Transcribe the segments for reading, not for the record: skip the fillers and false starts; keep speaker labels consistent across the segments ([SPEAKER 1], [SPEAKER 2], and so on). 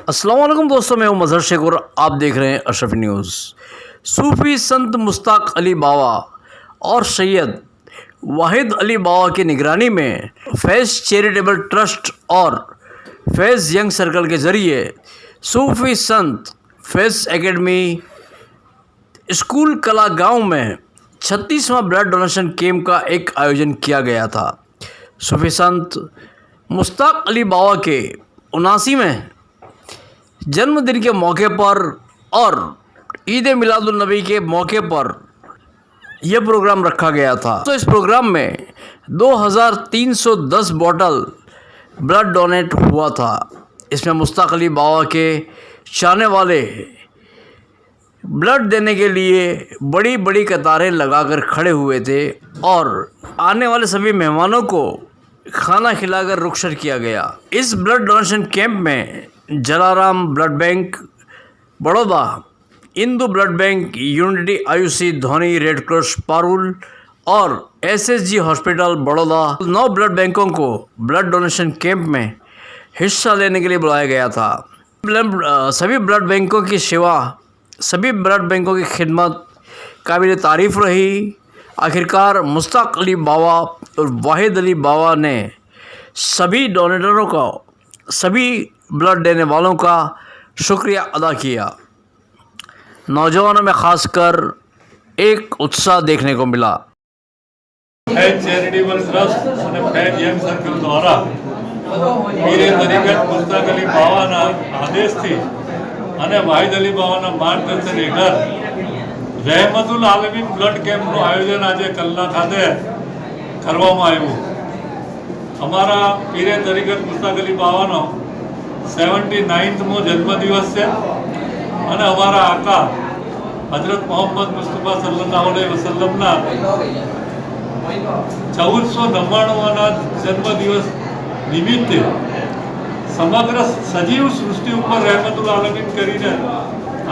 [SPEAKER 1] अस्सलाम वालेकुम दोस्तों, मैं हूं मजहर शेख और आप देख रहे हैं अशरफ न्यूज़। सूफ़ी संत मुश्ताक अली बावा और सैयद वाहिद अली बावा की निगरानी में फैज़ चैरिटेबल ट्रस्ट और फैज़ यंग सर्कल के ज़रिए सूफ़ी संत फैज़ एकेडमी स्कूल कला गांव में 36वां ब्लड डोनेशन कैंप का एक आयोजन किया गया था। सूफ़ी संत मुश्ताक अली बावा के 79वें जन्मदिन के मौके पर और ईद मिलादुल नबी के मौके पर यह प्रोग्राम रखा गया था। तो इस प्रोग्राम में 2310 बॉटल ब्लड डोनेट हुआ था। इसमें मुश्ताक अली बावा के चाहने वाले ब्लड देने के लिए बड़ी बड़ी कतारें लगाकर खड़े हुए थे और आने वाले सभी मेहमानों को खाना खिलाकर रुखसत किया गया। इस ब्लड डोनेशन कैंप में Jalaram blood bank Baroda, Indu blood bank, unity Ayushi Dhoni red cross Parul और एसएसजी हॉस्पिटल बड़ौदा 9 ब्लड बैंकों को ब्लड डोनेशन कैंप में हिस्सा लेने के लिए बुलाया गया था। सभी ब्लड बैंकों की सेवा, सभी ब्लड बैंकों की खिदमत काबिल तारीफ़ रही। आखिरकार मुश्ताक अली बावा और वाहिद अली बावा ने सभी डोनेटरों का, सभी ब्लड देने वालों का शुक्रिया अदा किया। नौजवानों में खासकर एक उत्साह देखने को मिला।
[SPEAKER 2] फैज़ चैरिटेबल ट्रस्ट અને ફેઝ યંગ સર્કલ દ્વારા પીરે તરીકે મુશ્તાક અલી બાવાના આદેશથી અને વાહિદ અલી બાવાના માર્ગદર્શન હેઠળ રહેમતુલ આલમીન બ્લડ કેમ્પનું આયોજન આજે કલ્લા ખાતે કરવામાં આવ્યું। અમારા પીરે તરીકે મુશ્તાક અલી બાવાનો 79મો જન્મદિવસ છે અને અમારા આકા હજરત મોહમ્મદ મુસ્તફા સલ્લલ્લાહુ અલૈહિ વસલ્લમના 1499ના જન્મદિવસ નિમિત્તે સમગ્ર સજીવ સૃષ્ટિ ઉપર રહેમતુલ આલમીન કરીને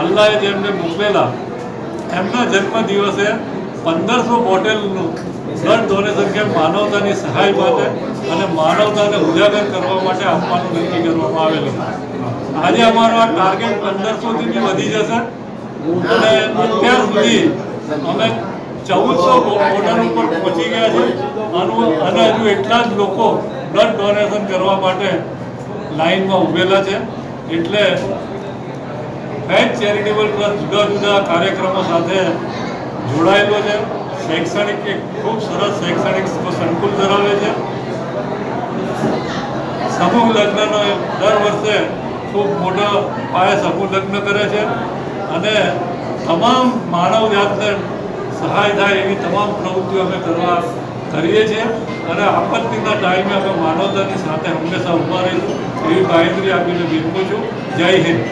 [SPEAKER 2] અલ્લાહે જેમને મોકલેલા એમના જન્મદિવસે 1500 બોટલનું બ્લડ ડોનેશન કેમ્પ માનવતાની સહાય માટે અને માનવતાને ઉજાગર કરવા માટે આપવાનું નક્કી કરવામાં આવેલું। આજે અમારો આ ટાર્ગેટ 1500થી બી વધી જશે અને અત્યાર સુધી અમે 1400 બોટલ ઉપર પહોંચી ગયા છે અને હજુ એટલા જ લોકો બ્લડ ડોનેશન કરવા માટે લાઈનમાં ઊભેલા છે। એટલે ફેઝ ચેરિટેબલ ટ્રસ્ટ જુદા જુદા કાર્યક્રમો સાથે જોડાયેલો છે। શૈક્ષણિક એક ખૂબ સરસ શૈક્ષણિક સંકુલ ધરાવે છે। સમૂહ લગ્નનો દર વર્ષે ખૂબ મોટા પાયે સમૂહ લગ્ન કરે છે અને તમામ માનવ જાતને સહાય થાય એવી તમામ પ્રવૃત્તિઓ અમે કરીએ છીએ અને આપત્તિના ટાઈમે અમે માનવતાની સાથે હંમેશા ઊભા રહીશું એવી બાંહેધરી આપીને વિનમું છું। જય હિન્દ।